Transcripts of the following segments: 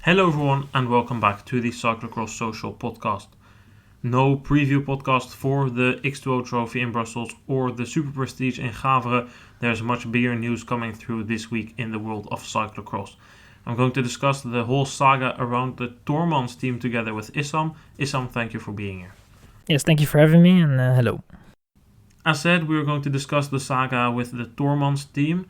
Hello everyone and welcome back to the Cyclocross Social Podcast. No preview podcast for the X2O Trophy in Brussels or the Super Prestige in Gavere. There's much bigger news coming through this week in the world of cyclocross. I'm going to discuss the whole saga around the Tormans team together with Issam. Issam, thank you for being here. Yes, thank you for having me and hello. As said, we're going to discuss the saga with the Tormans team.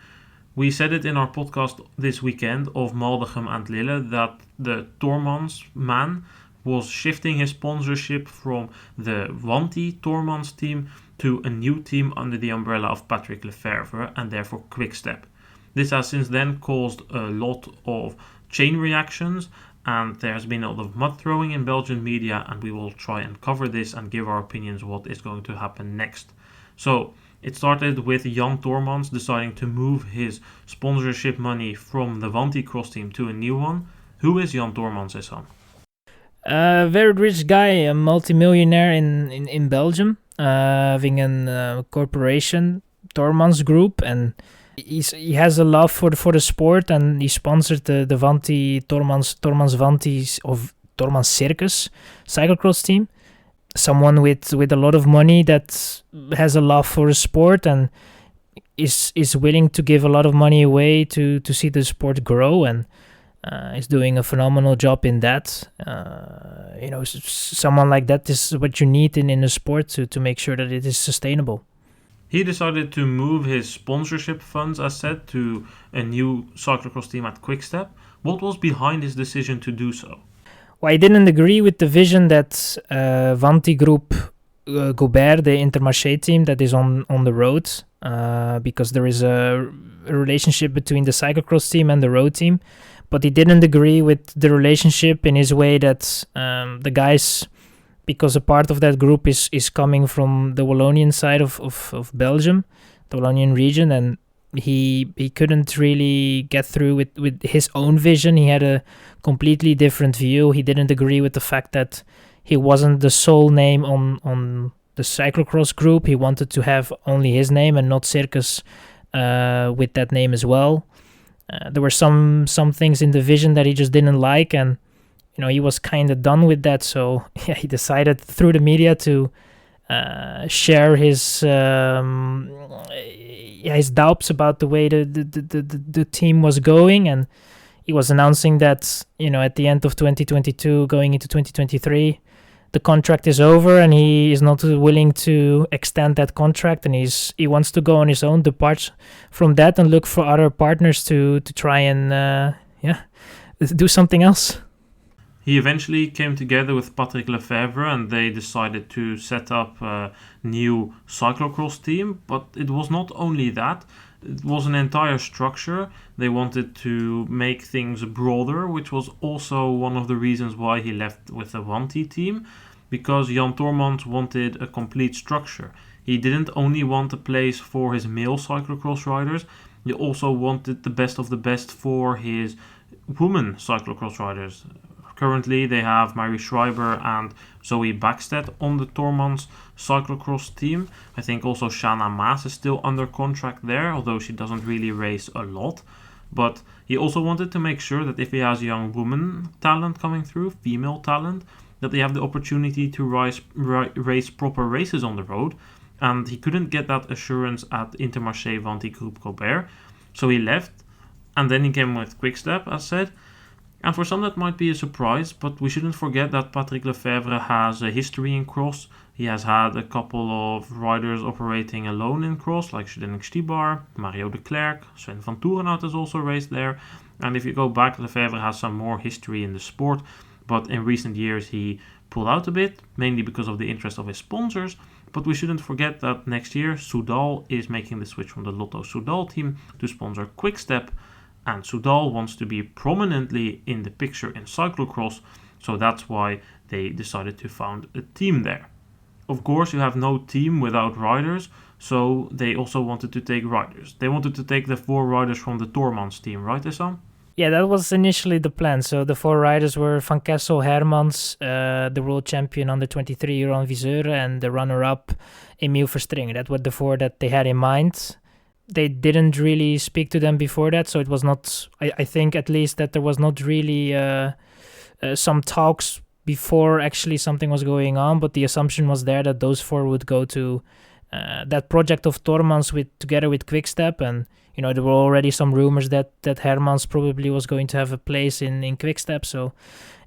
We said it in our podcast this weekend of Maldegem and Lille that the Tormans man was shifting his sponsorship from the wanty Tormans team to a new team under the umbrella of Patrick Lefevere and therefore Quickstep. This has since then caused a lot of chain reactions and there has been a lot of mud throwing in Belgian media, and we will try and cover this and give our opinions what is going to happen next. So it started with Jan Tormans deciding to move his sponsorship money from the wanty cross team to a new one. Who is Jan Tormans, Issam? A very rich guy, a multimillionaire in Belgium, having a corporation, Tormans Group, and he has a love for the sport, and he sponsored the wanty Tormans Wanties of Tormans Circus cyclocross team. Someone with a lot of money that has a love for the sport and is willing to give a lot of money away to see the sport grow, and is doing a phenomenal job in that. Someone like that is what you need in a sport to make sure that it is sustainable. He decided to move his sponsorship funds, as said, to a new cyclocross team at Quickstep. What was behind his decision to do so? Well, I didn't agree with the vision that Wanty Group Gobert, the Intermarché team that is on the road, because there is a relationship between the cyclocross team and the road team. But he didn't agree with the relationship in his way that the guys, because a part of that group is coming from the Wallonian side of Belgium, the Wallonian region, and he couldn't really get through with his own vision. He had a completely different view. He didn't agree with the fact that he wasn't the sole name on the cyclocross group. He wanted to have only his name and not Circus with that name as well. There were some things in the vision that he just didn't like, and he was kind of done with that. So yeah, he decided through the media to share his doubts about the way the team was going, and he was announcing that at the end of 2022, going into 2023, the contract is over, and he is not willing to extend that contract, and he wants to go on his own, depart from that, and look for other partners to try and do something else. He eventually came together with Patrick Lefevere and they decided to set up a new cyclocross team. But it was not only that, it was an entire structure. They wanted to make things broader, which was also one of the reasons why he left with the wanty team, because Jan Tormans wanted a complete structure. He didn't only want a place for his male cyclocross riders, he also wanted the best of the best for his women cyclocross riders. Currently, they have Mary Schreiber and Zoe Backstedt on the Tormans cyclocross team. I think also Shanna Maas is still under contract there, although she doesn't really race a lot. But he also wanted to make sure that if he has young woman talent coming through, female talent, that they have the opportunity to race proper races on the road. And he couldn't get that assurance at Intermarché Wanty Group Gobert. So he left, and then he came with Quickstep, as said. And for some that might be a surprise, but we shouldn't forget that Patrick Lefevere has a history in cross. He has had a couple of riders operating alone in cross, like Zdeněk Stybar, Mario de Klerk, Sven van Toerenhout has also raced there. And if you go back, Lefevere has some more history in the sport, but in recent years he pulled out a bit, mainly because of the interest of his sponsors. But we shouldn't forget that next year Soudal is making the switch from the Lotto Soudal team to sponsor Quickstep. And Soudal wants to be prominently in the picture in cyclocross, so that's why they decided to found a team there. Of course, you have no team without riders, so they also wanted to take riders. They wanted to take the 4 riders from the Tormans team, right, Issam? Yeah, that was initially the plan. So the 4 riders were Van Kessel, Hermans, the world champion under 23 year on Wyseure, and the runner-up Emile Verstrynge. That were the 4 that they had in mind. they didn't really speak to them before that, so it was not. I think at least that there was not really some talks before actually something was going on, but the assumption was there that those four would go to that project of Tormans together with Quickstep, and there were already some rumors that Hermans probably was going to have a place in Quickstep, so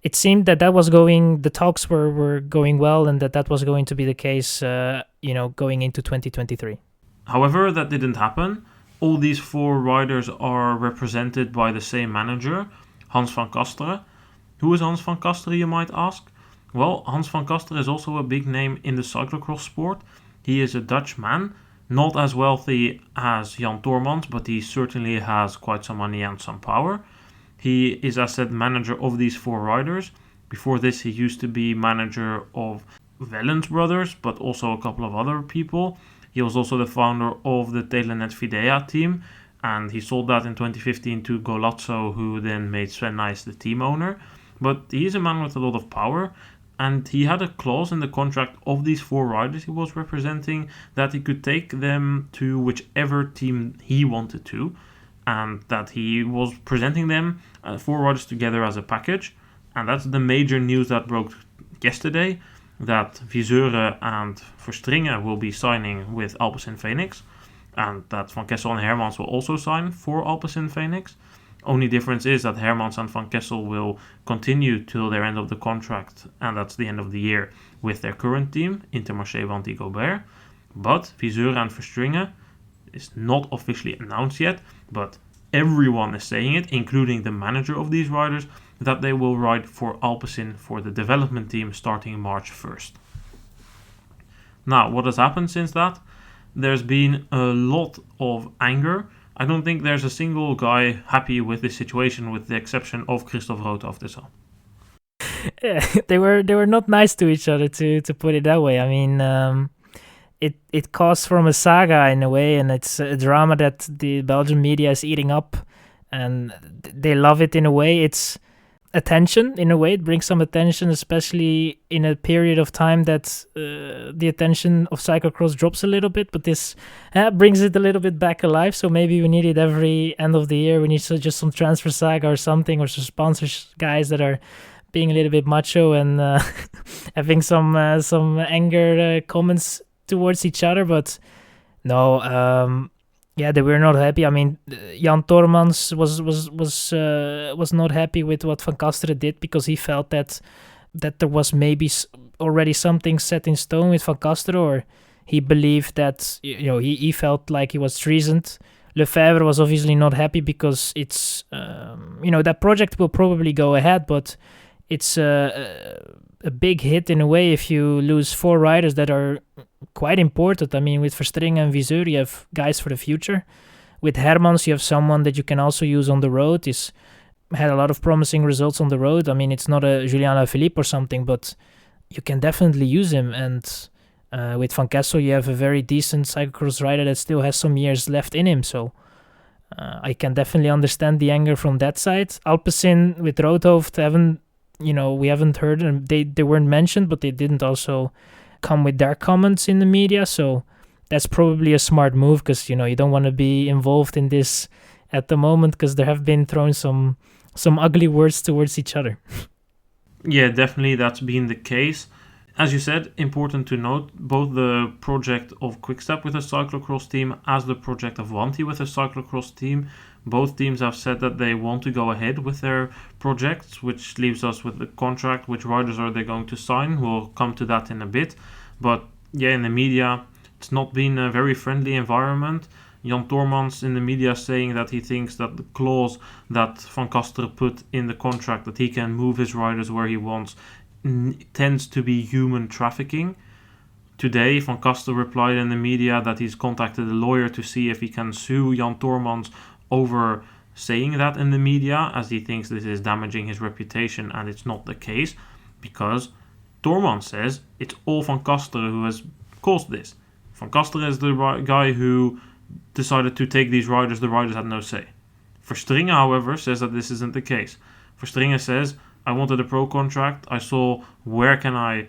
it seemed that was going, the talks were going well, and that was going to be the case, going into 2023. However, that didn't happen. All these four riders are represented by the same manager, Hans van Kasteren. Who is Hans van Kasteren, you might ask? Well, Hans van Kasteren is also a big name in the cyclocross sport. He is a Dutch man, not as wealthy as Jan Tormans, but he certainly has quite some money and some power. He is, as said, manager of these four riders. Before this, he used to be manager of Wellens brothers, but also a couple of other people. He was also the founder of the Telenet Fidea team, and he sold that in 2015 to Golazzo, who then made Sven Nys the team owner. But he is a man with a lot of power, and he had a clause in the contract of these four riders he was representing that he could take them to whichever team he wanted to, and that he was presenting them, four riders together as a package. And that's the major news that broke yesterday, that Wyseure and Verstrynge will be signing with Alpecin Fenix, and that Van Kessel and Hermans will also sign for Alpecin Fenix. Only difference is that Hermans and Van Kessel will continue till their end of the contract, and that's the end of the year, with their current team, Intermarché Wanty Gobert. But Wyseure and Verstrynge is not officially announced yet, but everyone is saying it, including the manager of these riders, that they will ride for Alpecin for the development team starting March 1st. Now, what has happened since that? There's been a lot of anger. I don't think there's a single guy happy with this situation, with the exception of Christophe Roodhoofd is all. They were not nice to each other, to put it that way. I mean, it caused from a saga in a way, and it's a drama that the Belgian media is eating up, and they love it in a way. It's attention in a way. It brings some attention, especially in a period of time that the attention of cyclocross drops a little bit, but this brings it a little bit back alive. So maybe we need it every end of the year. We need just some transfer saga or something, or some sponsors guys that are being a little bit macho and having some anger comments towards each other. But no, they were not happy. I mean, Jan Tormans was not happy with what Van Kasteren did, because he felt that there was maybe already something set in stone with Van Kasteren, or he believed that he felt like he was treasoned. Lefebvre was obviously not happy because it's that project will probably go ahead, but it's a big hit in a way if you lose four riders that are quite important. I mean, with Verstrynge and Wyseure, you have guys for the future. With Hermans, you have someone that you can also use on the road. He's had a lot of promising results on the road. I mean, it's not a Julien Alaphilippe or something, but you can definitely use him. And with Van Kessel, you have a very decent cyclocross rider that still has some years left in him. So I can definitely understand the anger from that side. Alpecin with Roodhoofd we haven't heard them. They weren't mentioned, but they didn't also come with their comments in the media, so that's probably a smart move, because you don't want to be involved in this at the moment, because there have been thrown some ugly words towards each other. Yeah, definitely that's been the case. As you said, important to note, both the project of Quickstep with a cyclocross team as the project of Wanty with a cyclocross team, both teams have said that they want to go ahead with their projects, which leaves us with the contract. Which riders are they going to sign? We'll come to that in a bit. But yeah, in the media, it's not been a very friendly environment. Jan Tormans in the media saying that he thinks that the clause that Van Kasteren put in the contract, that he can move his riders where he wants, tends to be human trafficking. Today, Van Kasteren replied in the media that he's contacted a lawyer to see if he can sue Jan Tormans over saying that in the media, as he thinks this is damaging his reputation, and it's not the case, because Tormans says it's all Van Kasteren who has caused this. Van Kasteren is the guy who decided to take these riders. The riders had no say. Verstrynge, however, says that this isn't the case. Verstrynge says, I wanted a pro contract. I saw where can I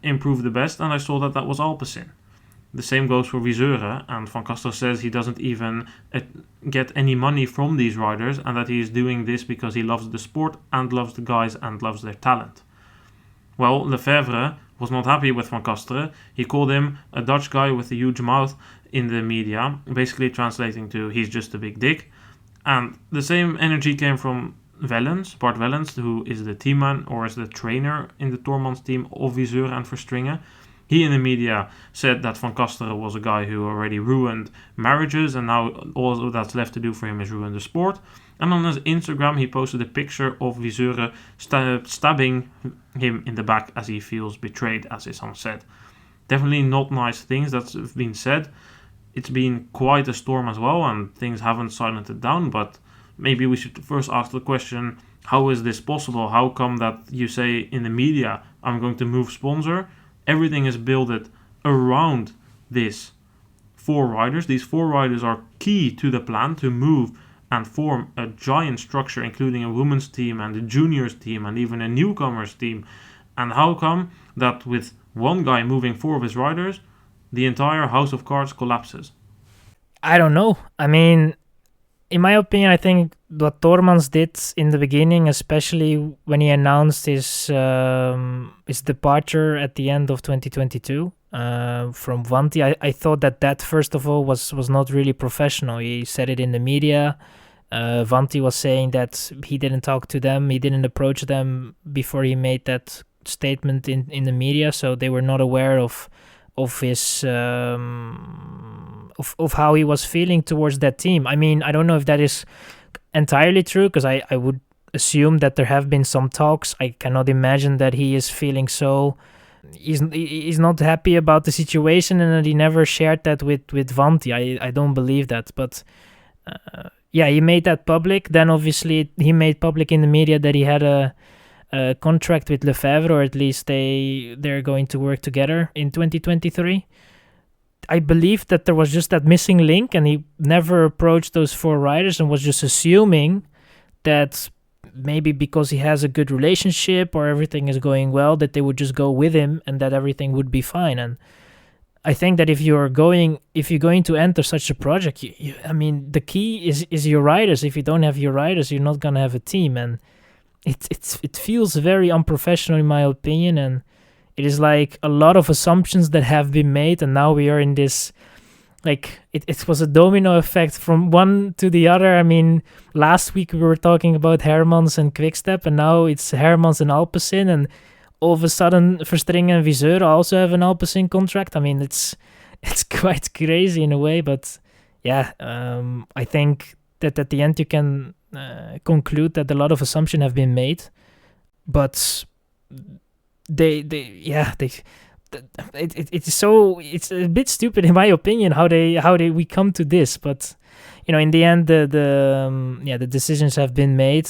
improve the best, and I saw that was Alpecin. The same goes for Wyseure, and Van Kasteren says he doesn't even get any money from these riders, and that he is doing this because he loves the sport and loves the guys and loves their talent. Well, Lefebvre was not happy with Van Kasteren. He called him a Dutch guy with a huge mouth in the media, basically translating to he's just a big dick. And the same energy came from Bart Wellens, who is the teamman or is the trainer in the Tormans team of Wyseure and Verstrynge. He in the media said that Van Kasteren was a guy who already ruined marriages and now all that's left to do for him is ruin the sport. And on his Instagram he posted a picture of Wyseure stabbing him in the back as he feels betrayed, as Issam said. Definitely not nice things that's been said. It's been quite a storm as well and things haven't silenced it down, but maybe we should first ask the question, how is this possible? How come that you say in the media, I'm going to move sponsor? Everything is built around these 4 riders. These 4 riders are key to the plan to move and form a giant structure, including a women's team and a juniors team and even a newcomers team. And how come that with one guy moving 4 of his riders, the entire house of cards collapses? I don't know. I mean, in my opinion, I think what Tormans did in the beginning, especially when he announced his departure at the end of 2022 from Wanty, I thought that first of all was not really professional. He said it in the media. Wanty was saying that he didn't talk to them, he didn't approach them before he made that statement in the media, so they were not aware of his of how he was feeling towards that team. I mean, I don't know if that is entirely true, because I would assume that there have been some talks. I cannot imagine that he is feeling so he's not happy about the situation and that he never shared that with Wanty. I don't believe that, but yeah, he made that public. Then obviously he made public in the media that he had a contract with Lefebvre, or at least they're going to work together in 2023. I believe that there was just that missing link, and he never approached those 4 riders and was just assuming that maybe because he has a good relationship or everything is going well, that they would just go with him and that everything would be fine. And I think that if you're going to enter such a project, I mean, the key is your riders. If you don't have your riders, you're not gonna have a team, and it feels very unprofessional in my opinion, and it is like a lot of assumptions that have been made, and now we are in this, like, it was a domino effect from one to the other. I mean, last week we were talking about Hermans and quickstep, and now it's Hermans and Alpecin, and all of a sudden Verstrynge and Wyseure also have an Alpecin contract. I mean, it's quite crazy in a way, but yeah, I think that at the end you can conclude that a lot of assumptions have been made, but it's a bit stupid in my opinion how we come to this. But you know, in the end, the decisions have been made.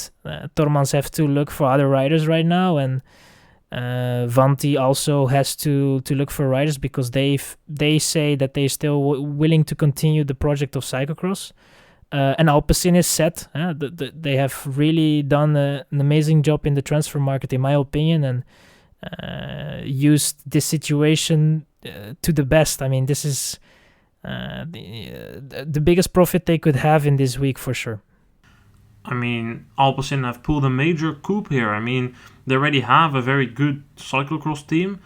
Tormans have to look for other riders right now, and Wanty also has to look for riders, because they say that they're still willing to continue the project of cyclocross. And Alpecin is set. They have really done an amazing job in the transfer market, in my opinion, and used this situation to the best. I mean, this is the biggest profit they could have in this week for sure. I mean, Alpecin have pulled a major coup here. I mean, they already have a very good cyclocross team,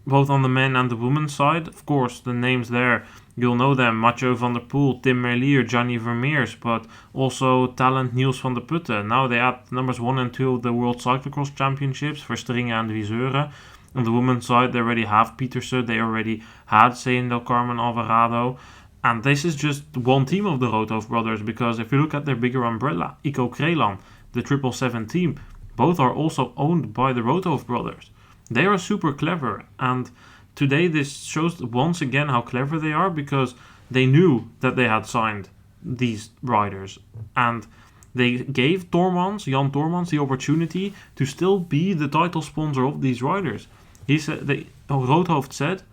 both on the men and the women's side. Of course, the names there, you'll know them: Mathieu van der Poel, Tim Merlier, Gianni Vermeers, but also talent Niels van der Putten. Now they add numbers 1 and 2 of the World Cyclocross Championships, Verstrynge and Wyseure. On the women's side, they already have Pietersen, they already had Sein del Carmen Alvarado. And this is just one team of the Roodhoof brothers, because if you look at their bigger umbrella, Ico Krelan, the 777 team, both are also owned by the Roodhoof brothers. They are super clever, and today this shows once again how clever they are, because they knew that they had signed these riders, and they gave Jan Tormans the opportunity to still be the title sponsor of these riders. He said, Roodhoof said,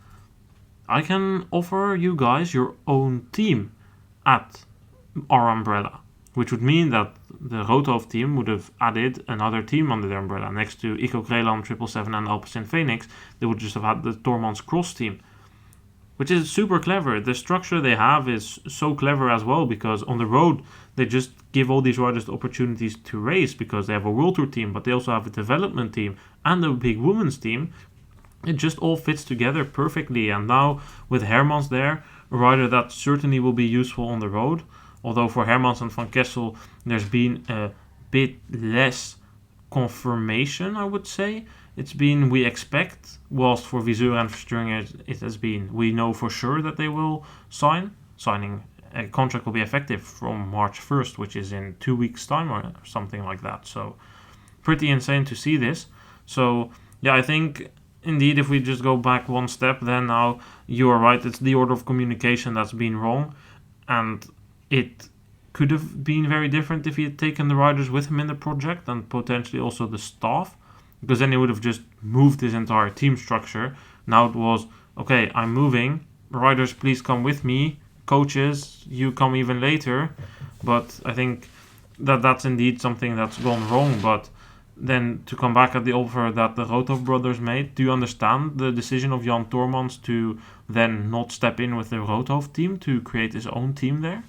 I can offer you guys your own team at our umbrella, which would mean that the Roodhoof team would have added another team under their umbrella. Next to Ico Krelan, 777 and Alpecin Fenix, they would just have had the Tormans cross team. which is super clever. The structure they have is so clever as well, because on the road they just give all these riders the opportunities to race, because they have a World Tour team, but they also have a development team and a big women's team. It just all fits together perfectly. And now with Hermans there, a rider that certainly will be useful on the road. Although for Hermans and Van Kessel, there's been a bit less confirmation, I would say. It's been we expect, whilst for Wyseure and Verstrynge it has been we know for sure that they will signing a contract will be effective from March 1st, which is in 2 weeks time or something like that. So pretty insane to see this. So yeah, I think indeed if we just go back one step, then now you are right, it's the order of communication that's been wrong, and it could have been very different if he had taken the riders with him in the project and potentially also the staff, because then he would have just moved his entire team structure. Now it was, okay, I'm moving, riders please come with me, coaches you come even later. But I think that that's indeed something that's gone wrong. But then to come back at the offer that the Roodhoof brothers made, do you understand the decision of Jan Tormans to then not step in with the Roodhoof team to create his own team there?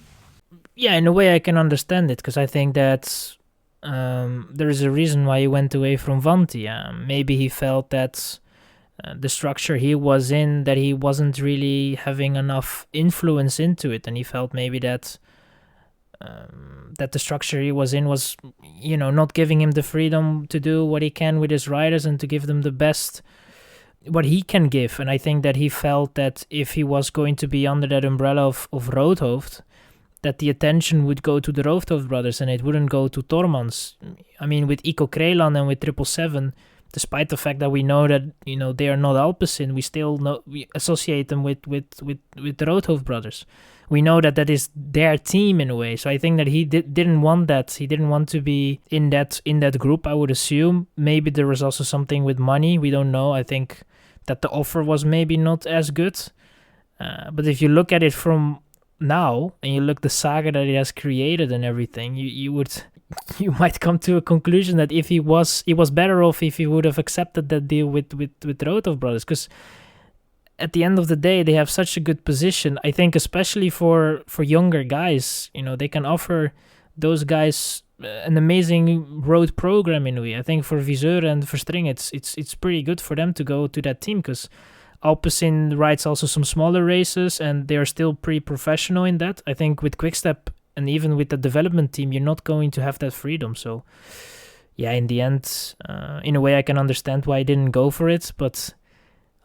Yeah, in a way I can understand it, because I think that there is a reason why he went away from Wanty. Maybe he felt that the structure he was in, that he wasn't really having enough influence into it, and he felt maybe that that the structure he was in was, not giving him the freedom to do what he can with his riders and to give them the best what he can give. And I think that he felt that if he was going to be under that umbrella of Roodhoof, that the attention would go to the Roodhoof brothers and it wouldn't go to Tormans. I mean, with Ico Krelan and with 777, despite the fact that we know that they are not Alpecin, we still we associate them with the Roodhoof brothers. We know that is their team in a way. So I think that he didn't want that. He didn't want to be in that group, I would assume. Maybe there was also something with money. We don't know. I think that the offer was maybe not as good. But if you look at it from now and you look the saga that he has created and everything, you might come to a conclusion that if he was better off if he would have accepted that deal with the Roodhoof brothers, because at the end of the day they have such a good position. I think especially for younger guys, they can offer those guys an amazing road program in a way. I think for Wyseure and Verstrynge it's pretty good for them to go to that team, because Alpecin rides also some smaller races and they're still pretty professional in that. I think with quickstep and even with the development team, you're not going to have that freedom. So yeah, in the end, in a way I can understand why he didn't go for it, but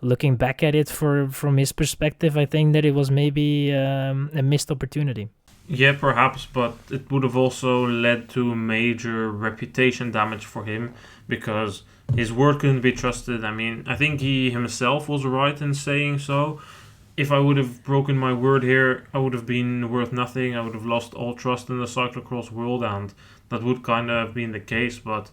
looking back at it from his perspective, I think that it was maybe a missed opportunity. Yeah, perhaps, but it would have also led to major reputation damage for him, because his word couldn't be trusted. I mean, I think he himself was right in saying so. If I would have broken my word here, I would have been worth nothing. I would have lost all trust in the cyclocross world, and that would kind of have been the case. But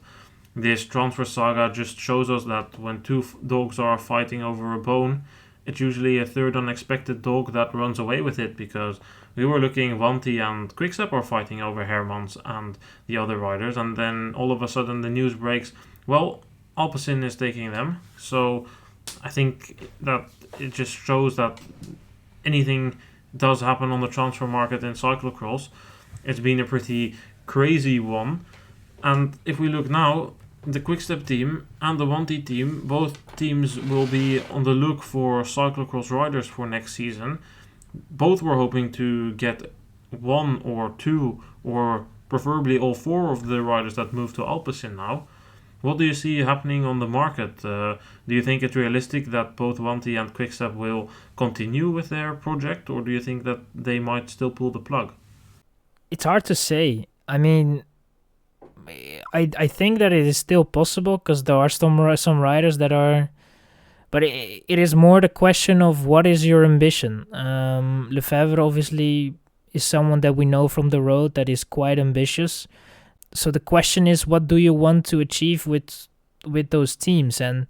this transfer saga just shows us that when two dogs are fighting over a bone, it's usually a third unexpected dog that runs away with it, because we were looking, Wanty and Quickstep are fighting over Hermans and the other riders, and then all of a sudden the news breaks, well, Alpecin is taking them. So I think that it just shows that anything does happen on the transfer market in cyclocross. It's been a pretty crazy one. And if we look now, the Quickstep team and the Wanty team, both teams will be on the look for cyclocross riders for next season. Both were hoping to get one or two, or preferably all four of the riders that moved to Alpecin now. What do you see happening on the market? Do you think it's realistic that both Wanty and Quickstep will continue with their project, or do you think that they might still pull the plug? It's hard to say. I mean, I think that it is still possible, because there are some riders that are, but it is more the question of what is your ambition. Lefebvre obviously is someone that we know from the road that is quite ambitious. So the question is, what do you want to achieve with those teams? And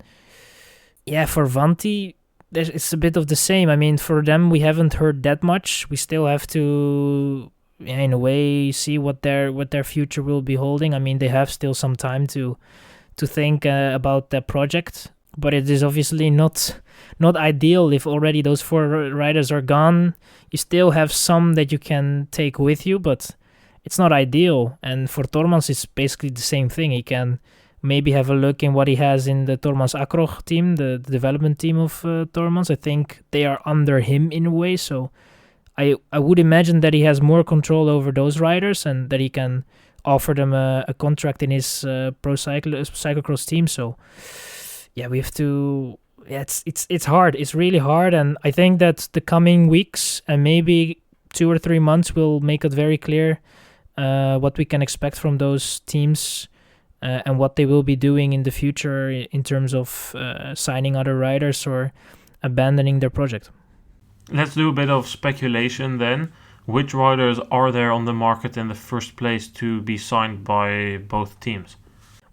yeah, for Wanty, it's a bit of the same. I mean, for them, we haven't heard that much. We still have to, in a way, see what their future will be holding. I mean, they have still some time to think about their project. but it is obviously not ideal if already those 4 riders are gone. You still have some that you can take with you, but it's not ideal. And for Tormans, it's basically the same thing. He can maybe have a look in what he has in the Tormans Acroch team, the development team of Tormans. I think they are under him in a way, so I would imagine that he has more control over those riders and that he can offer them a contract in his pro cyclocross team. So yeah, we have to. Yeah, it's hard. It's really hard, and I think that the coming weeks and maybe 2 or 3 months will make it very clear what we can expect from those teams and what they will be doing in the future in terms of signing other riders or abandoning their project. Let's do a bit of speculation then. Which riders are there on the market in the first place to be signed by both teams?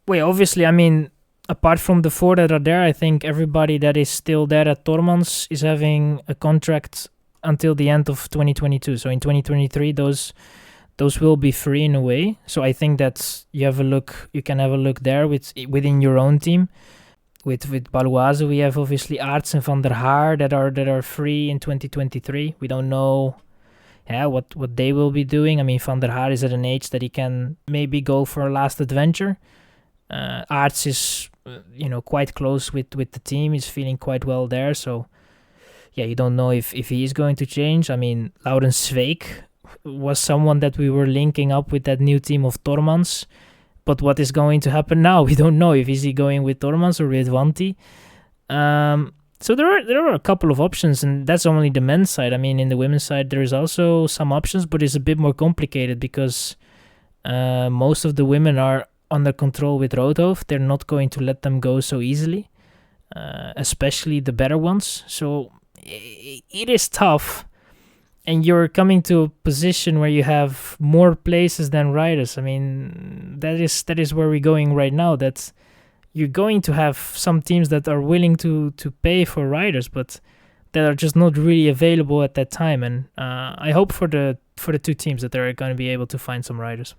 Well, obviously, I mean, apart from the 4 that are there, I think everybody that is still there at Tormans is having a contract until the end of 2022. So in 2023, those will be free in a way. So I think that you can have a look there within your own team. With Baloise, we have obviously Aerts and Van der Haar that are free in 2023. We don't know what they will be doing. I mean, Van der Haar is at an age that he can maybe go for a last adventure. Aerts is quite close with the team. He's feeling quite well there. So yeah, you don't know if he is going to change. I mean, Laurens Sveek was someone that we were linking up with that new team of Tormans. But what is going to happen now? We don't know. If is he going with Tormans or with Wanty? So there are a couple of options, and that's only the men's side. I mean, in the women's side, there is also some options, but it's a bit more complicated because most of the women are under control with Roodhoofd. They're not going to let them go so easily, especially the better ones. So it is tough. And you're coming to a position where you have more places than riders. I mean, that is where we're going right now. That you're going to have some teams that are willing to pay for riders, but that are just not really available at that time. And I hope for the 2 teams that they're going to be able to find some riders.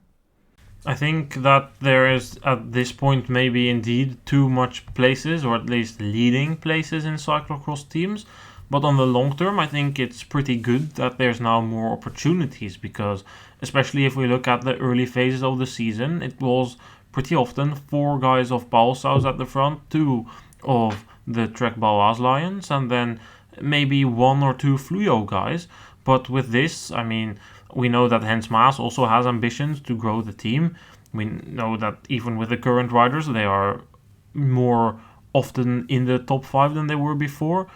I think that there is at this point maybe indeed too much places, or at least leading places in cyclocross teams. But on the long term, I think it's pretty good that there's now more opportunities, because especially if we look at the early phases of the season, it was pretty often 4 guys of Balsaus at the front, 2 of the Trek Baloise Lions, and then maybe 1 or 2 Fluo guys. But with this, I mean, we know that Hens Maas also has ambitions to grow the team. We know that even with the current riders, they are more often in the top 5 than they were before.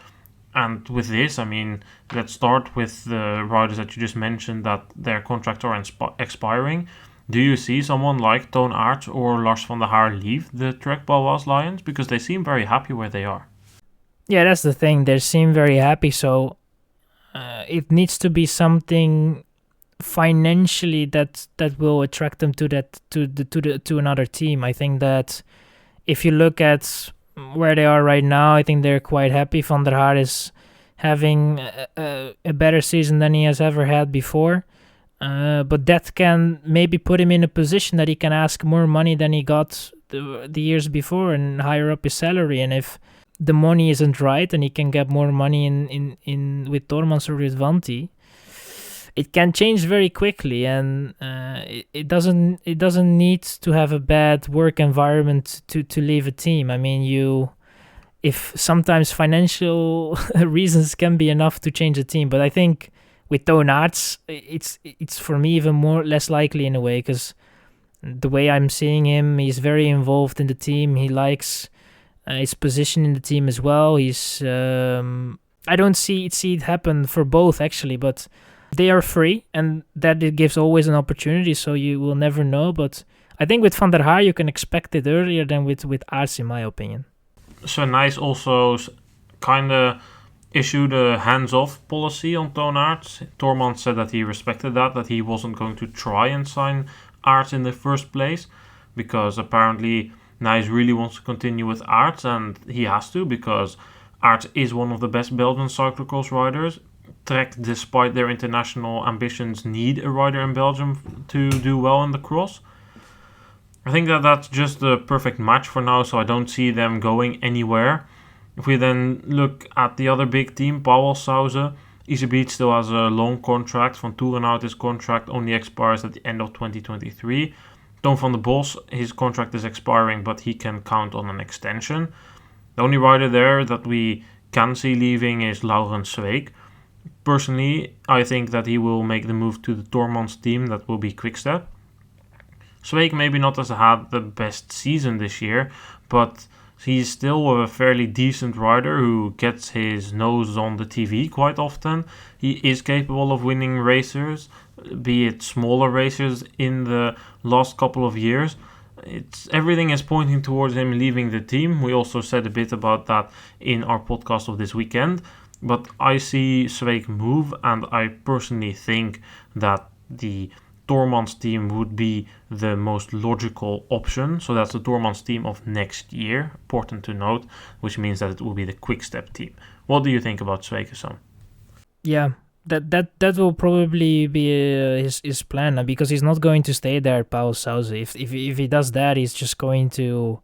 And with this, I mean, let's start with the riders that you just mentioned that their contracts are expiring. Do you see someone like Toon Aerts or Lars van der Haar leave the Trek Baloise Lions? Because they seem very happy where they are. Yeah, that's the thing. They seem very happy, so it needs to be something financially that will attract them to another team. I think that if you look at where they are right now, I think they're quite happy. Van der Haar is having a better season than he has ever had before. But that can maybe put him in a position that he can ask more money than he got the years before and higher up his salary. And if the money isn't right and he can get more money in with Tormans or with Wanty, it can change very quickly, and it doesn't need to have a bad work environment to leave a team. I mean, if sometimes financial reasons can be enough to change a team, but I think with Toon Aerts, it's for me even less likely in a way, because the way I'm seeing him, he's very involved in the team. He likes his position in the team as well. He's I don't see it happen for both actually, but they are free, and that it gives always an opportunity, so you will never know. But I think with Van der Haar, you can expect it earlier than with Aerts, in my opinion. So Nice also kind of issued a hands-off policy on Toon Aerts. Tormans said that he respected that he wasn't going to try and sign Aerts in the first place, because apparently Nice really wants to continue with Aerts, and he has to, because Aerts is one of the best Belgian cyclocross riders. Trek, despite their international ambitions, need a rider in Belgium to do well in the cross. I think that's just the perfect match for now, so I don't see them going anywhere. If we then look at the other big team, Pauwelsauze, Iserbeat still has a long contract. Van Toerenhout, his contract only expires at the end of 2023. Toon van der Bos, his contract is expiring, but he can count on an extension. The only rider there that we can see leaving is Laurens Zweek. Personally, I think that he will make the move to the Tormans team that will be quickstep. Zweek maybe not has had the best season this year, but he's still a fairly decent rider who gets his nose on the TV quite often. He is capable of winning races, be it smaller races in the last couple of years. Everything is pointing towards him leaving the team. We also said a bit about that in our podcast of this weekend. But I see Zweek move, and I personally think that the Tormans team would be the most logical option. So that's the Tormans team of next year, important to note, which means that it will be the quickstep team. What do you think about Zweek, Issam? Yeah, that will probably be his plan, because he's not going to stay there at Pauwelsauze. If he does that, he's just going to...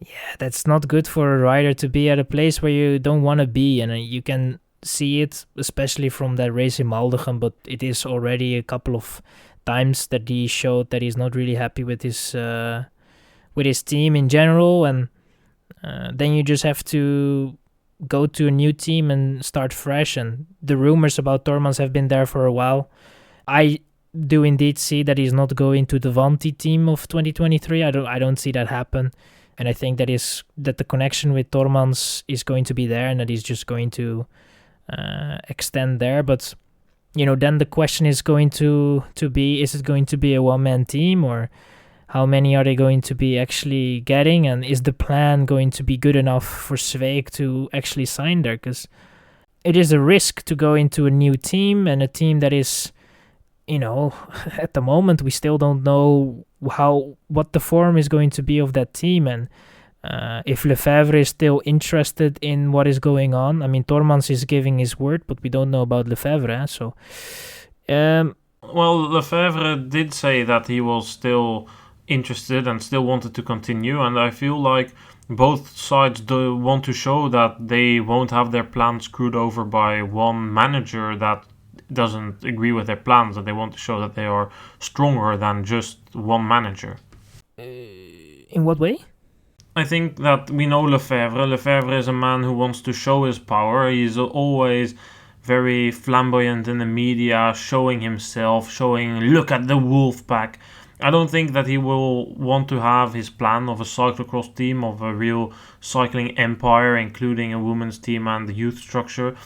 Yeah, that's not good for a rider to be at a place where you don't want to be, and you can see it, especially from that race in Maldegem, but it is already a couple of times that he showed that he's not really happy with his team in general, and then you just have to go to a new team and start fresh. And the rumors about Tormans have been there for a while. I do indeed see that he's not going to the Wanty team of 2023. I don't see that happen. And I think that the connection with Tormans is going to be there, and that he's just going to extend there. But, then the question is going to be, is it going to be a one-man team, or how many are they going to be actually getting? And is the plan going to be good enough for Zweek to actually sign there? Because it is a risk to go into a new team, and a team that is, at the moment we still don't know what the form is going to be of that team, and if Lefebvre is still interested in what is going on. I mean, Tormans is giving his word, but we don't know about Lefebvre, so... Well, Lefebvre did say that he was still interested and still wanted to continue, and I feel like both sides do want to show that they won't have their plans screwed over by one manager that doesn't agree with their plans, and they want to show that they are stronger than just one manager. In what way? I think that we know Lefebvre. Lefebvre is a man who wants to show his power. He's always very flamboyant in the media, showing himself, look at the wolf pack. I don't think that he will want to have his plan of a cyclocross team, of a real cycling empire, including a women's team and the youth structure,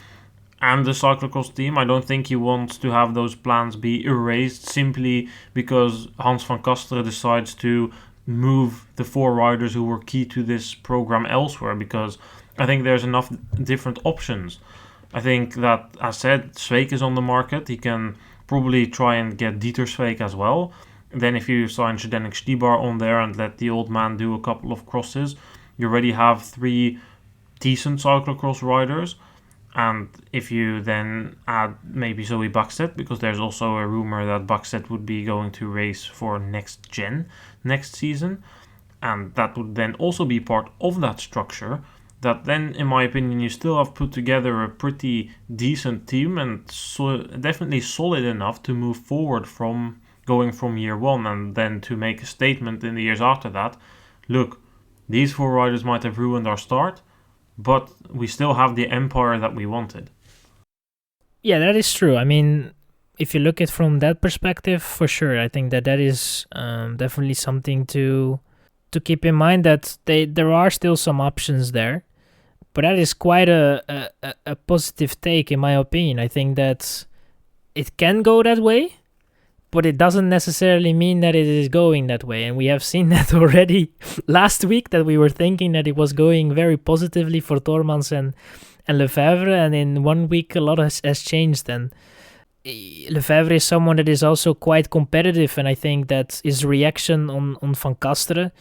and the cyclocross team. I don't think he wants to have those plans be erased simply because Hans van Kasteren decides to move the 4 riders who were key to this program elsewhere, because I think there's enough different options. I think that, as said, Zweek is on the market. He can probably try and get Dieter Zweek as well. Then if you sign Zdenek Štibar on there and let the old man do a couple of crosses, you already have 3 decent cyclocross riders. And if you then add maybe Zoe Bakstedt, because there's also a rumor that Bakstedt would be going to race for Next Gen next season, and that would then also be part of that structure, that then, in my opinion, you still have put together a pretty decent team, and definitely solid enough to move forward from going from year one, and then to make a statement in the years after that. Look, these 4 riders might have ruined our start, but we still have the empire that we wanted. Yeah, that is true. I mean, if you look at it from that perspective, for sure, I think that is definitely something to keep in mind, that there are still some options there. But that is quite a positive take, in my opinion. I think that it can go that way, but it doesn't necessarily mean that it is going that way. And we have seen that already last week, that we were thinking that it was going very positively for Tormans and Lefebvre, and in 1 week a lot has changed. And Lefebvre is someone that is also quite competitive, and I think that his reaction on Van Kasteren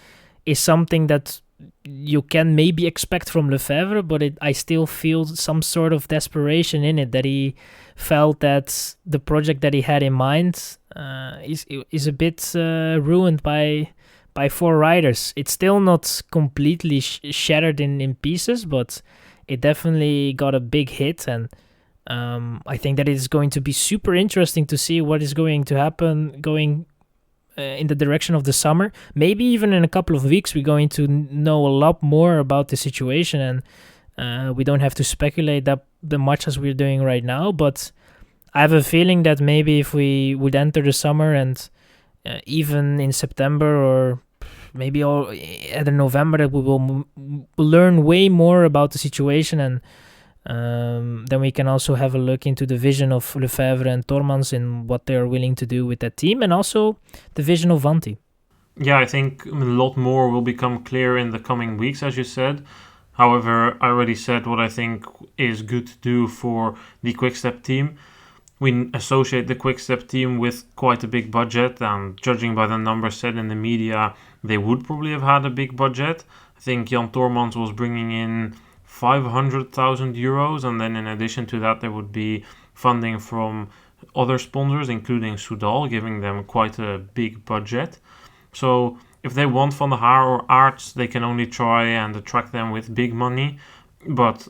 is something that you can maybe expect from Lefebvre, but I still feel some sort of desperation in it, that he felt that the project that he had in mind is a bit ruined by by 4 riders. It's still not completely shattered in pieces, but it definitely got a big hit, and I think that it's going to be super interesting to see what is going to happen going in the direction of the summer. Maybe even in a couple of weeks we're going to know a lot more about the situation, and we don't have to speculate that much as we're doing right now. But I have a feeling that maybe if we would enter the summer and even in September or maybe all at November, that we will learn way more about the situation, and then we can also have a look into the vision of Lefebvre and Tormans and what they are willing to do with that team, and also the vision of Wanty. Yeah, I think a lot more will become clear in the coming weeks, as you said. However, I already said what I think is good to do for the quickstep team. We associate the quickstep team with quite a big budget, and judging by the numbers said in the media, they would probably have had a big budget. I think Jan Tormans was bringing in 500,000 euros, and then in addition to that there would be funding from other sponsors, including Soudal, giving them quite a big budget. So if they want Van der Haar or Aerts, they can only try and attract them with big money, but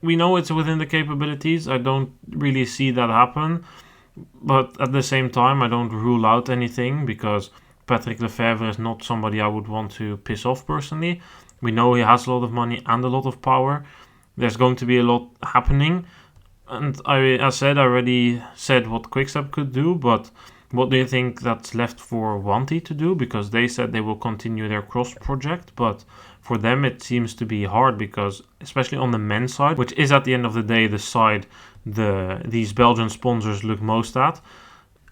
we know it's within the capabilities. I don't really see that happen, but at the same time I don't rule out anything, because Patrick Lefebvre is not somebody I would want to piss off personally. We know he has a lot of money and a lot of power. There's going to be a lot happening. And I already said what Quickstep could do, but what do you think that's left for Wanty to do? Because they said they will continue their cross project, but for them it seems to be hard, because especially on the men's side, which is at the end of the day the side these Belgian sponsors look most at.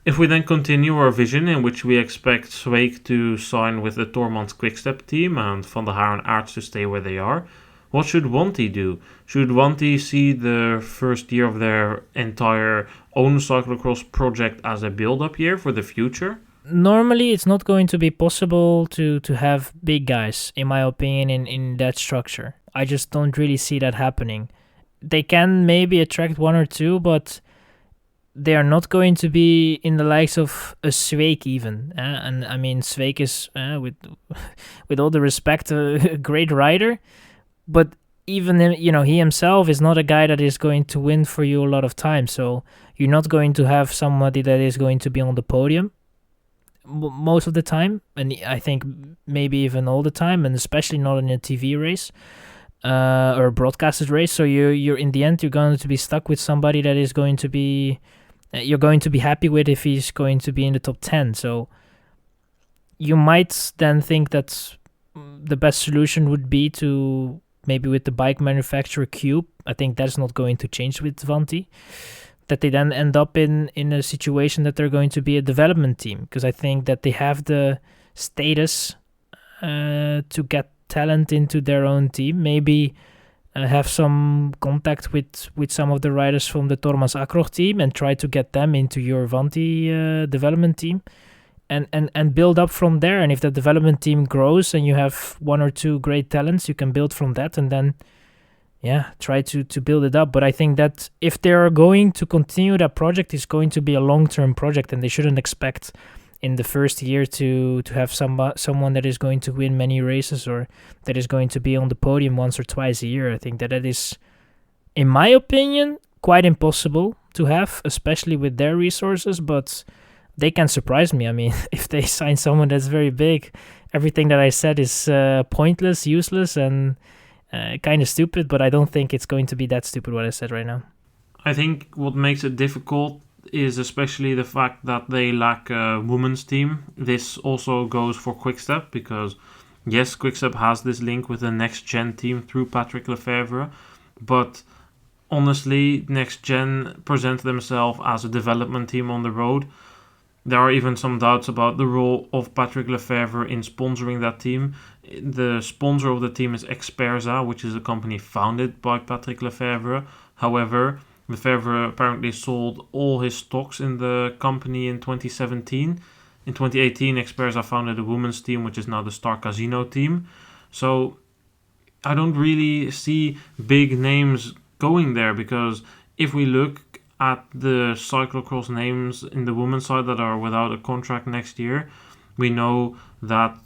If we then continue our vision, in which we expect Zweig to sign with the Tormans Quickstep team and Van der Haar and Aerts to stay where they are, what should Wanty do? Should Wanty see the first year of their entire own cyclocross project as a build-up year for the future? Normally, it's not going to be possible to have big guys, in my opinion, in that structure. I just don't really see that happening. They can maybe attract 1 or 2, but they are not going to be in the likes of a Zweig even. And I mean, Zweig is, with all the respect, a great rider. But even, he himself is not a guy that is going to win for you a lot of time. So you're not going to have somebody that is going to be on the podium most of the time. And I think maybe even all the time, and especially not in a TV race or a broadcasted race. So you're in the end, you're going to be stuck with somebody that is going to be... you're going to be happy with if he's going to be in the top 10. So you might then think that the best solution would be to maybe with the bike manufacturer Cube. I think that's not going to change with Wanty. That they then end up in a situation that they're going to be a development team, because I think that they have the status to get talent into their own team. Maybe have some contact with some of the riders from the Tormans Akroch team and try to get them into your Wanty development team, and build up from there. And if the development team grows and you have 1 or 2 great talents, you can build from that, and then try to build it up. But I think that if they're going to continue that project, it's going to be a long-term project, and they shouldn't expect in the first year to have someone that is going to win many races or that is going to be on the podium once or twice a year. I think that is, in my opinion, quite impossible to have, especially with their resources, but they can surprise me. I mean, if they sign someone that's very big, everything that I said is pointless, useless, and kind of stupid, but I don't think it's going to be that stupid what I said right now. I think what makes it difficult is especially the fact that they lack a women's team. This also goes for Quickstep, because yes, Quickstep has this link with the Next Gen team through Patrick Lefebvre, but honestly, Next Gen present themselves as a development team on the road. There are even some doubts about the role of Patrick Lefebvre in sponsoring that team. The sponsor of the team is Experza, which is a company founded by Patrick Lefebvre. However, Lefebvre apparently sold all his stocks in the company in 2017. In 2018, Experza founded a women's team, which is now the Star Casino team. So I don't really see big names going there, because if we look at the cyclocross names in the women's side that are without a contract next year, we know that,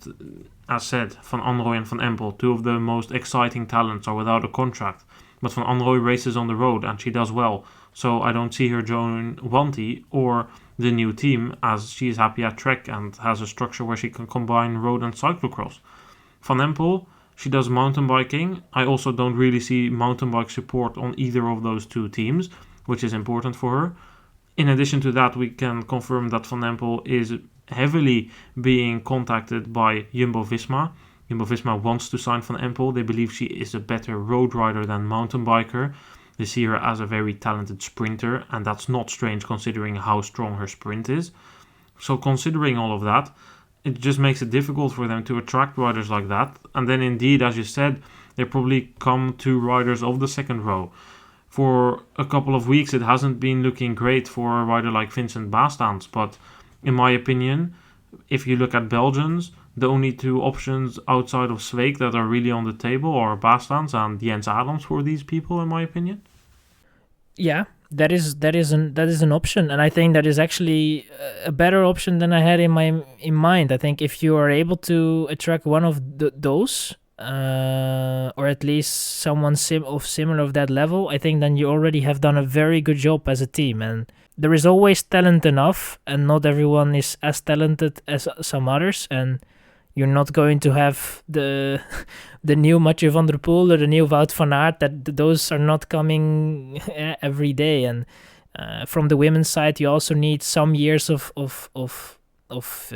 as said, Van Anrooy and Van Empel, two of the most exciting talents, are without a contract. But Van Anrooy races on the road and she does well. So I don't see her join Wanty or the new team, as she is happy at Trek and has a structure where she can combine road and cyclocross. Van Empel, she does mountain biking. I also don't really see mountain bike support on either of those two teams, which is important for her. In addition to that, we can confirm that Van Empel is heavily being contacted by Jumbo-Visma. Jumbo-Visma wants to sign Van Empel. They believe she is a better road rider than mountain biker. They see her as a very talented sprinter, and that's not strange considering how strong her sprint is. So considering all of that, it just makes it difficult for them to attract riders like that. And then indeed, as you said, they probably come to riders of the second row. For a couple of weeks, it hasn't been looking great for a rider like Vincent Bastans, but in my opinion, if you look at Belgians, the only two options outside of Zweek that are really on the table are Bastans and Jens Adams for these people, in my opinion. Yeah, that is an option, and I think that is actually a better option than I had in mind. I think if you are able to attract one of those, or at least someone similar of that level, I think then you already have done a very good job as a team. And there is always talent enough, and not everyone is as talented as some others, and you're not going to have the new Mathieu van der Poel or the new Wout van Aert. That those are not coming every day. And from the women's side, you also need some years of it's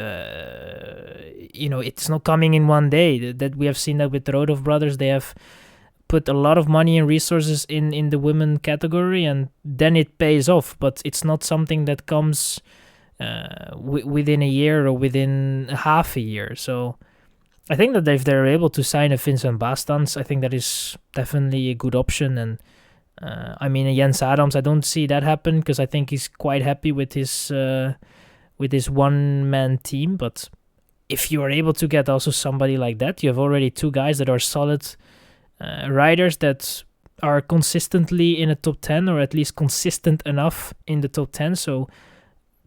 not coming in one day. That we have seen that with the Rodolph brothers. They have put a lot of money and resources in the women category, and then it pays off. But it's not something that comes within a year or within half a year. So I think that if they're able to sign a Vincent Bastans, I think that is definitely a good option. And Jens Adams, I don't see that happen because I think he's quite happy with his one-man team. But if you are able to get also somebody like that, you have already two guys that are solid riders that are consistently in a top 10, or at least consistent enough in the top 10. So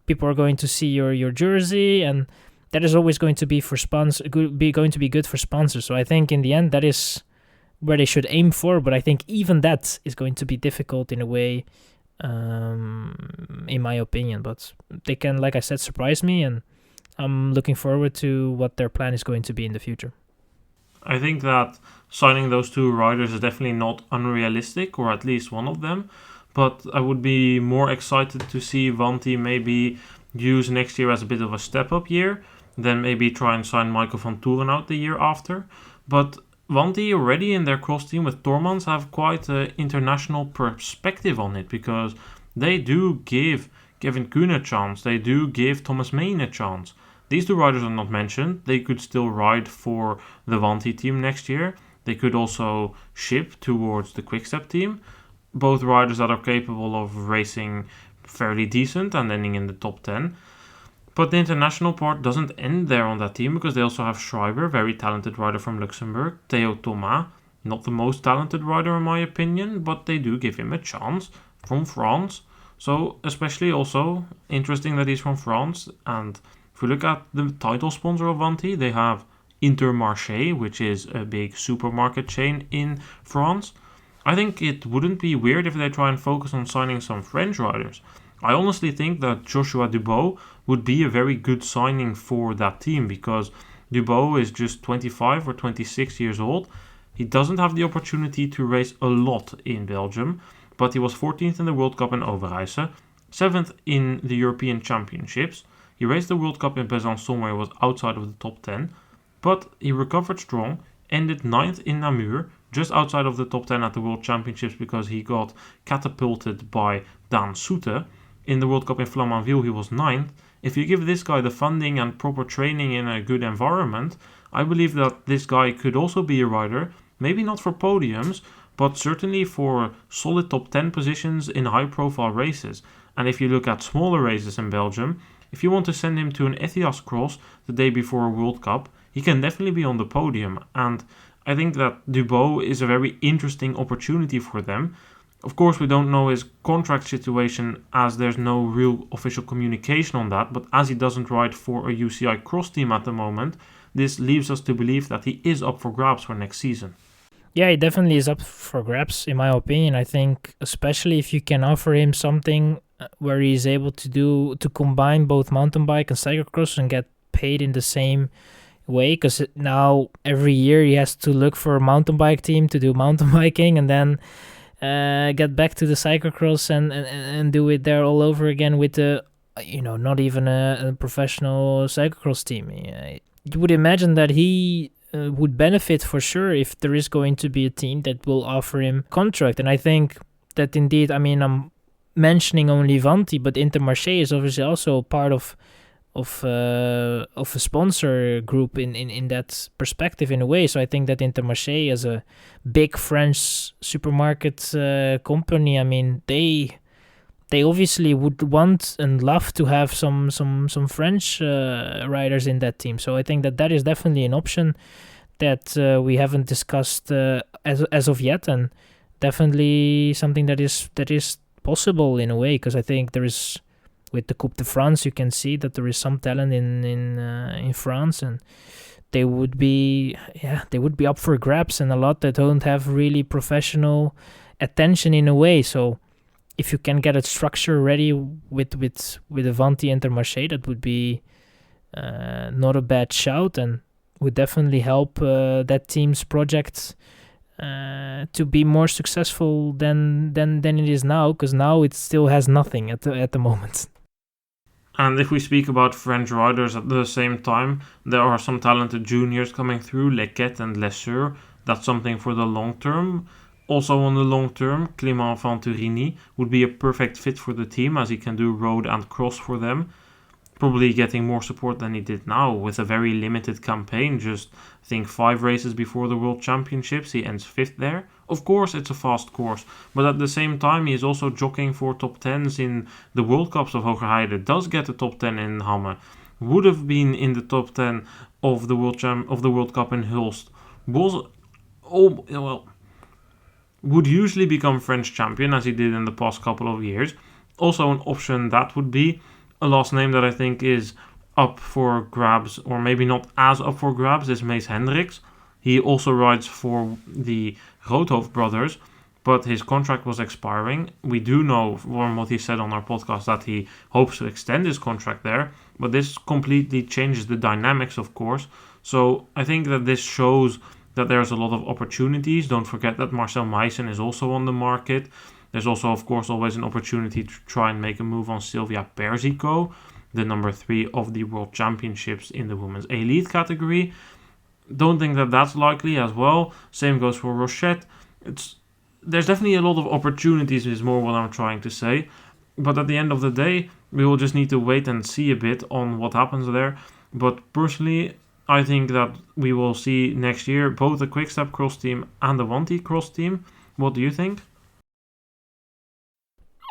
people are going to see your jersey, and that is always going to be going to be good for sponsors. So I think in the end that is where they should aim for. But I think even that is going to be difficult in a way, in my opinion. But they can, like I said, surprise me, and I'm looking forward to what their plan is going to be in the future. I think that signing those two riders is definitely not unrealistic, or at least one of them. But I would be more excited to see Wanty maybe use next year as a bit of a step-up year, then maybe try and sign Michael van Toeren out the year after. But Wanty already in their cross team with Tormans have quite an international perspective on it, because they do give Kevin Kuhn a chance, they do give Thomas Main a chance. These two riders are not mentioned. They could still ride for the Wanty team next year. They could also ship towards the quickstep team. Both riders that are capable of racing fairly decent and ending in the top 10. But the international part doesn't end there on that team, because they also have Schreiber, very talented rider from Luxembourg. Theo Thomas, not the most talented rider in my opinion, but they do give him a chance, from France. So especially also interesting that he's from France. And if we look at the title sponsor of Wanty, they have Intermarché, which is a big supermarket chain in France. I think it wouldn't be weird if they try and focus on signing some French riders. I honestly think that Joshua Dubow would be a very good signing for that team, because Dubow is just 25 or 26 years old. He doesn't have the opportunity to race a lot in Belgium, but he was 14th in the World Cup in Overijse, 7th in the European Championships. He raced the World Cup in Besançon, where he was outside of the top 10, but he recovered strong, ended 9th in Namur, just outside of the top 10 at the World Championships, because he got catapulted by Dan Soete. In the World Cup in Flamanville, he was 9th. If you give this guy the funding and proper training in a good environment, I believe that this guy could also be a rider, maybe not for podiums, but certainly for solid top 10 positions in high-profile races. And if you look at smaller races in Belgium, if you want to send him to an Ethias Cross the day before a World Cup, he can definitely be on the podium. And I think that Dubow is a very interesting opportunity for them. Of course, we don't know his contract situation, as there's no real official communication on that, but as he doesn't ride for a UCI cross team at the moment, this leaves us to believe that he is up for grabs for next season. Yeah, he definitely is up for grabs, in my opinion. I think, especially if you can offer him something where he's able to combine both mountain bike and cyclocross and get paid in the same way, because now every year he has to look for a mountain bike team to do mountain biking and then get back to the cyclocross and do it there all over again with the, not even a professional cyclocross team. You would imagine that he would benefit for sure if there is going to be a team that will offer him contract. And I think that indeed, I'm mentioning only Wanty, but Intermarché is obviously also part of a sponsor group in that perspective in a way. So I think that Intermarché, as a big French supermarket company, they obviously would want and love to have some French riders in that team. So I think that is definitely an option that we haven't discussed as of yet, and definitely something that is possible in a way, because I think there is, with the Coupe de France, you can see that there is some talent in France, and they would be up for grabs, and a lot that don't have really professional attention in a way. So if you can get a structure ready with the Wanty Intermarché, that would be not a bad shout, and would definitely help that team's project to be more successful than it is now, because now it still has nothing at the moment. And if we speak about French riders at the same time, there are some talented juniors coming through, Lequette and Wyseure. That's something for the long term. Also on the long term, Clément Venturini would be a perfect fit for the team, as he can do road and cross for them. Probably getting more support than he did now with a very limited campaign. Just, I think, 5 races before the World Championships, he ends 5th there. Of course, it's a fast course, but at the same time, he is also jockeying for top 10s in the World Cups of Hogerheide. Does get a top 10 in Hamme. Would have been in the top 10 of the World Cup in Hulst. Would usually become French champion, as he did in the past couple of years. Also an option that would be a last name that I think is up for grabs, or maybe not as up for grabs, is Mees Hendricks. He also rides for the Roodhoofd brothers, but his contract was expiring. We do know from what he said on our podcast that he hopes to extend his contract there, but this completely changes the dynamics, of course. So I think that this shows that there's a lot of opportunities. Don't forget that Marcel Meissen is also on the market. There's also, of course, always an opportunity to try and make a move on Silvia Persico, the number 3 of the World Championships in the women's elite category. Don't think that that's likely as well. Same goes for Rochette. There's definitely a lot of opportunities, is more what I'm trying to say. But at the end of the day, we will just need to wait and see a bit on what happens there. But personally, I think that we will see next year both the quickstep cross team and the Wanty cross team. What do you think?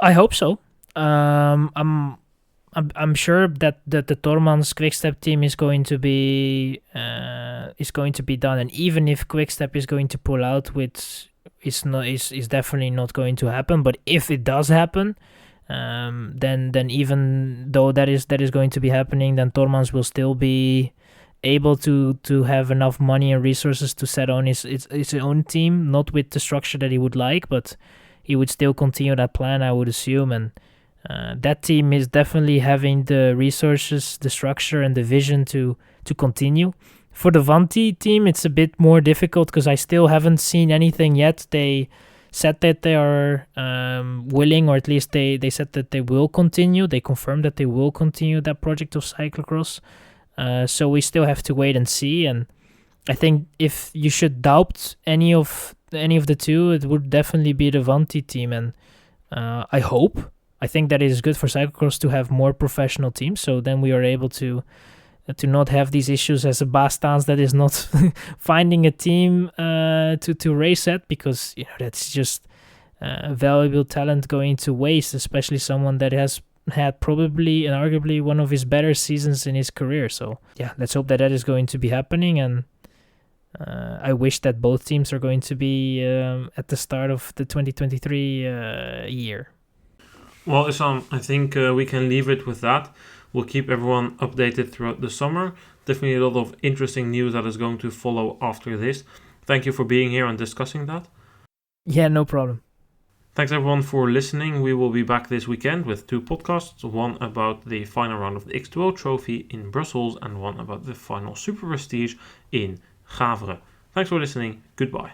I hope so. I'm sure that the Tormans quickstep team is going to be done, and even if quickstep is going to pull out, which is definitely not going to happen. But if it does happen, then even though that is going to be happening, then Tormans will still be able to have enough money and resources to set on his own team, not with the structure that he would like, but he would still continue that plan, I would assume. And that team is definitely having the resources, the structure, and the vision to continue. For the Wanty team, it's a bit more difficult because I still haven't seen anything yet. They said that they are willing, or at least they said that they will continue. They confirmed that they will continue that project of cyclocross. So we still have to wait and see. And I think if you should doubt any of the two, it would definitely be the Wanty team. And I think that it is good for cyclocross to have more professional teams, so then we are able to not have these issues as a Bastans that is not finding a team to race at, because that's just valuable talent going to waste, especially someone that has had probably and arguably one of his better seasons in his career. So yeah, let's hope that is going to be happening, and I wish that both teams are going to be at the start of the 2023 year. Well, Issam, I think we can leave it with that. We'll keep everyone updated throughout the summer. definitely a lot of interesting news that is going to follow after this. Thank you for being here and discussing that. Yeah, no problem. Thanks everyone for listening. We will be back this weekend with 2 podcasts, one about the final round of the X2O Trophy in Brussels and one about the final Super Prestige in Gavere. Thanks for listening. Goodbye.